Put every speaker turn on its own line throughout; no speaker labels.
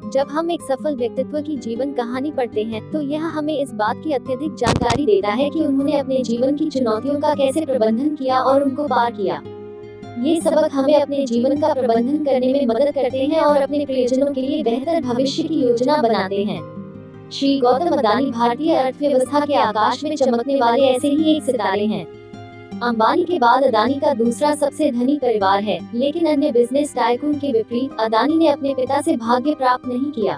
जब हम एक सफल व्यक्तित्व की जीवन कहानी पढ़ते हैं तो यह हमें इस बात की अत्यधिक जानकारी देता है कि उन्होंने अपने जीवन की चुनौतियों का कैसे प्रबंधन किया और उनको पार किया। ये सबक हमें अपने जीवन का प्रबंधन करने में मदद करते हैं और अपने प्रियजनों के लिए बेहतर भविष्य की योजना बनाते हैं। श्री गौतम अदानी भारतीय अर्थव्यवस्था के आकाश में चमकने वाले ऐसे ही एक सितारे हैं। अंबानी के बाद अदानी का दूसरा सबसे धनी परिवार है, लेकिन अन्य बिजनेस टाइकून के विपरीत अदानी ने अपने पिता से भाग्य प्राप्त नहीं किया।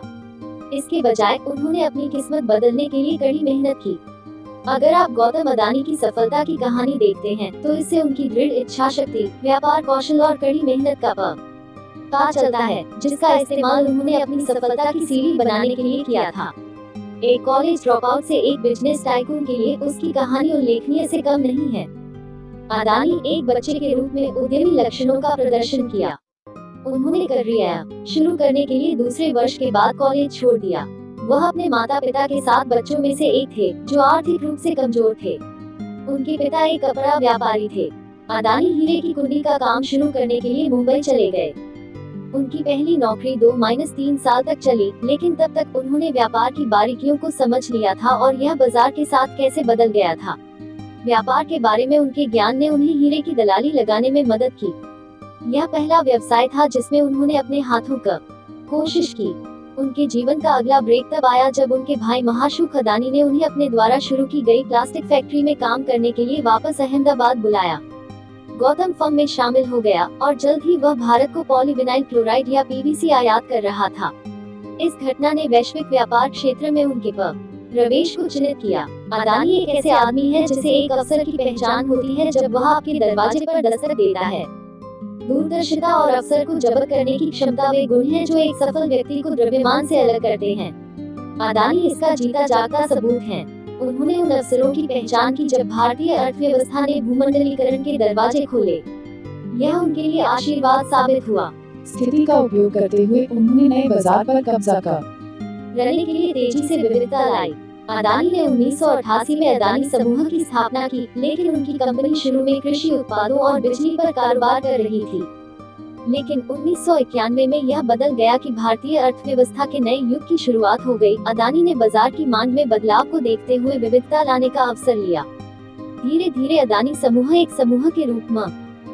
इसके बजाय उन्होंने अपनी किस्मत बदलने के लिए कड़ी मेहनत की। अगर आप गौतम अदानी की सफलता की कहानी देखते हैं तो इससे उनकी दृढ़ इच्छा शक्ति, व्यापार कौशल और कड़ी मेहनत का पता चलता है, जिसका इस्तेमाल उन्होंने अपनी सफलता की सीढ़ी बनाने के लिए किया था। एक कॉलेज ड्रॉपआउट से एक बिजनेस टाइकून के लिए उसकी कहानी उल्लेखनीय से कम नहीं है। अदानी एक बच्चे के रूप में उद्यमी लक्षणों का प्रदर्शन किया। उन्होंने करियर शुरू करने के लिए दूसरे वर्ष के बाद कॉलेज छोड़ दिया। वह अपने माता पिता के 7 बच्चों में से एक थे जो आर्थिक रूप से कमजोर थे। उनके पिता एक कपड़ा व्यापारी थे। अदानी हीरे की कुंडी का काम शुरू करने के लिए मुंबई चले गए। उनकी पहली नौकरी 2-3 साल तक चली, लेकिन तब तक उन्होंने व्यापार की बारीकियों को समझ लिया था और यह बाजार के साथ कैसे बदल गया था। व्यापार के बारे में उनके ज्ञान ने उन्हें हीरे की दलाली लगाने में मदद की। यह पहला व्यवसाय था जिसमें उन्होंने अपने हाथों का कोशिश की। उनके जीवन का अगला ब्रेक तब आया जब उनके भाई महाशुक अदानी ने उन्हें अपने द्वारा शुरू की गई प्लास्टिक फैक्ट्री में काम करने के लिए वापस अहमदाबाद बुलाया। गौतम फर्म में शामिल हो गया और जल्द ही वह भारत को पॉलीविनाइल क्लोराइड या पीवीसी आयात कर रहा था। इस घटना ने वैश्विक व्यापार क्षेत्र में उनके प्रवेश को चिन्हित किया। अदानी एक ऐसे आदमी है जिसे एक अवसर की पहचान होती है जब वह आपके दरवाजे पर दस्तक देता है। दूरदर्शिता और अवसर को जब्त करने की क्षमता वे गुण हैं जो एक सफल व्यक्ति को द्रव्यमान से अलग करते हैं। अदानी इसका जीता जागता सबूत हैं। उन्होंने उन अवसरों की पहचान की जब भारतीय अर्थव्यवस्था ने भूमंडलीकरण के दरवाजे खोले। यह उनके लिए आशीर्वाद साबित हुआ।
स्थिति का उपयोग करते हुए उन्होंने नए बाजार पर कब्जा
करने के लिए तेजी से विविधता लाई। अदानी ने 1988 में अदानी समूह की स्थापना की, लेकिन उनकी कंपनी शुरू में कृषि उत्पादों और बिजली पर कारोबार कर रही थी। लेकिन 1991 में यह बदल गया कि भारतीय अर्थव्यवस्था के नए युग की शुरुआत हो गई। अदानी ने बाजार की मांग में बदलाव को देखते हुए विविधता लाने का अवसर लिया। धीरे धीरे अदानी समूह एक समूह के रूप में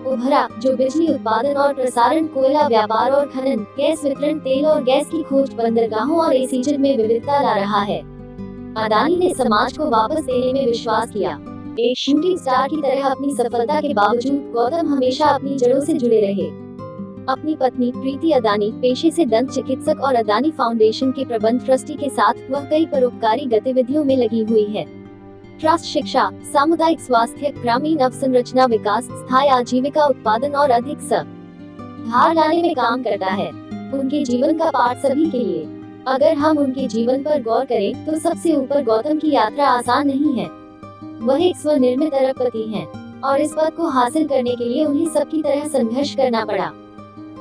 उभरा जो बिजली उत्पादन और प्रसारण, कोयला व्यापार और खनन, गैस वितरण, तेल और गैस की खोज, बंदरगाहों और एसीजन में विविधता ला रहा है। अदानी ने समाज को वापस देने में विश्वास किया। एक शूटिंग स्टार की तरह अपनी सफलता के बावजूद गौतम हमेशा अपनी जड़ों से जुड़े रहे। अपनी पत्नी प्रीति अदानी पेशे से दंत चिकित्सक और अदानी फाउंडेशन के प्रबंध ट्रस्टी के साथ वह कई परोपकारी गतिविधियों में लगी हुई है। ट्रस्ट शिक्षा, सामुदायिक स्वास्थ्य, ग्रामीण अवसंरचना विकास, स्थायी आजीविका उत्पादन और अधिक सुधार लाने में काम करता है। उनके जीवन का पाठ सभी के लिए। अगर हम उनके जीवन पर गौर करें तो सबसे ऊपर गौतम की यात्रा आसान नहीं है। वह एक स्वनिर्मित अरबपति हैं और इस पद को हासिल करने के लिए उन्हें सबकी तरह संघर्ष करना पड़ा।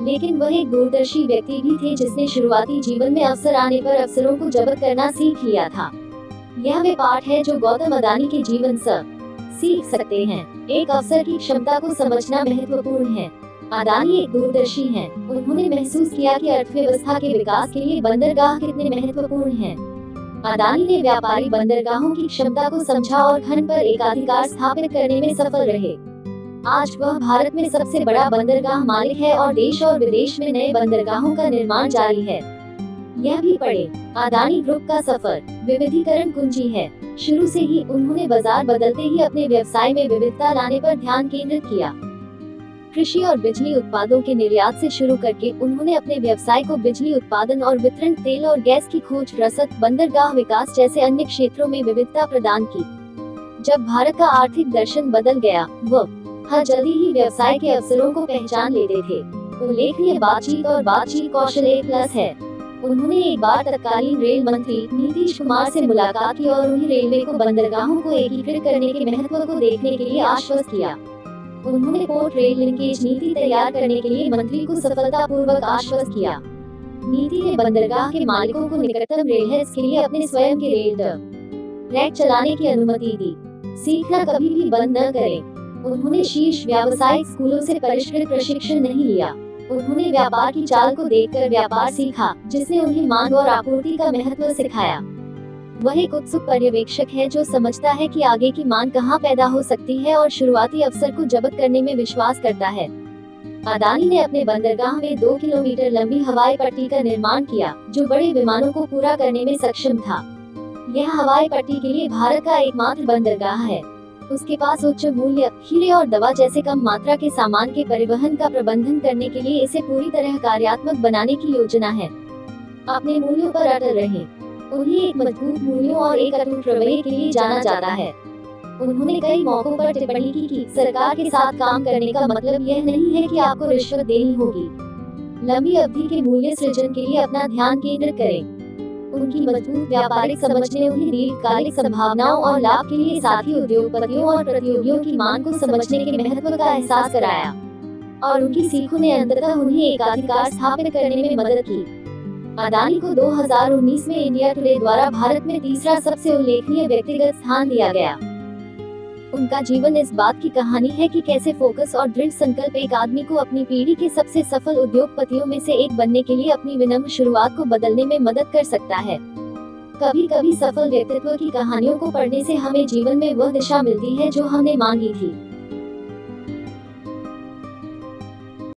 लेकिन वह एक दूरदर्शी व्यक्ति भी थे जिसने शुरुआती जीवन में अवसर आने पर अवसरों को जब्त करना सीख लिया था। यह वे पाठ है जो गौतम अदानी के जीवन से सीख सकते हैं। एक अवसर की क्षमता को समझना महत्वपूर्ण है। अदानी एक दूरदर्शी हैं। उन्होंने महसूस किया कि अर्थव्यवस्था के विकास के लिए बंदरगाह कितने महत्वपूर्ण हैं। अदानी ने व्यापारी बंदरगाहों की क्षमता को समझा और खंड पर एकाधिकार स्थापित करने में सफल रहे। आज वह भारत में सबसे बड़ा बंदरगाह मालिक है और देश और विदेश में नए बंदरगाहों का निर्माण जारी है। यह भी पढ़े, अदानी ग्रुप का सफर। विविधीकरण कुंजी है। शुरू से ही उन्होंने बाजार बदलते ही अपने व्यवसाय में विविधता लाने पर ध्यान केंद्रित किया। कृषि और बिजली उत्पादों के निर्यात से शुरू करके उन्होंने अपने व्यवसाय को बिजली उत्पादन और वितरण, तेल और गैस की खोज, रसद, बंदरगाह विकास जैसे अन्य क्षेत्रों में विविधता प्रदान की। जब भारत का आर्थिक दर्शन बदल गया, वह जल्दी ही व्यवसाय के अवसरों को पहचान लेते थे। उल्लेखनीय बातचीत और बातचीत कौशल A+ है। उन्होंने एक बार तत्कालीन रेल मंत्री नीतीश कुमार से मुलाकात की और उन्हें रेलवे को बंदरगाहों को एकीकृत करने के महत्व को देखने के लिए आश्वस्त किया। उन्होंने पोर्ट रेल लिंकेज नीति तैयार करने के लिए मंत्री को सफलतापूर्वक आश्वस्त किया। नीति ने बंदरगाह के मालिकों को निकटतम रेलहेड्स के लिए अपने स्वयं के रेल ट्रैक चलाने की अनुमति दी। सीखना कभी भी बंद न करें। उन्होंने शीर्ष व्यावसायिक स्कूलों से परिष्कृत प्रशिक्षण नहीं लिया। उन्होंने व्यापार की चाल को देखकर व्यापार सीखा, जिसने उन्हें मांग और आपूर्ति का महत्व सिखाया। वह एक उत्सुक पर्यवेक्षक है जो समझता है कि आगे की मांग कहां पैदा हो सकती है और शुरुआती अवसर को जब्त करने में विश्वास करता है। अदानी ने अपने बंदरगाह में 2 किलोमीटर लंबी हवाई पट्टी का निर्माण किया, जो बड़े विमानों को पूरा करने में सक्षम था। यह हवाई पट्टी के लिए भारत का एकमात्र बंदरगाह है। उसके पास उच्च मूल्य, हीरे और दवा जैसे कम मात्रा के सामान के परिवहन का प्रबंधन करने के लिए इसे पूरी तरह कार्यात्मक बनाने की योजना है। अपने मूल्यों पर अटल रहें। उन्हें एक मजबूत मूल्यों और एक अटूट रवैये के लिए जाना जाता है। उन्होंने कई मौकों पर टिप्पणी की कि सरकार के साथ काम करने का मतलब यह नहीं है कि आपको रिश्वत देनी होगी। लंबी अवधि के मूल्य सृजन के लिए अपना ध्यान केंद्रित करें। उनकी मजबूत व्यापारिक समझ ने उन्हें दीर्घकालिक संभावनाओं और लाभ के लिए साथी उद्योगपतियों और प्रतियोगियों की मांग को समझने के महत्व का एहसास कराया, और उनकी सीखों ने अंततः उन्हें एकाधिकार स्थापित करने में मदद की। अदानी को 2019 में इंडिया टुडे द्वारा भारत में तीसरा सबसे उल्लेखनीय व्यक्तिगत स्थान दिया गया। उनका जीवन इस बात की कहानी है कि कैसे फोकस और दृढ़ संकल्प एक आदमी को अपनी पीढ़ी के सबसे सफल उद्योगपतियों में से एक बनने के लिए अपनी विनम्र शुरुआत को बदलने में मदद कर सकता है। कभी कभी सफल व्यक्तित्व की कहानियों को पढ़ने से हमें जीवन में वह दिशा मिलती है जो हमने मांगी थी।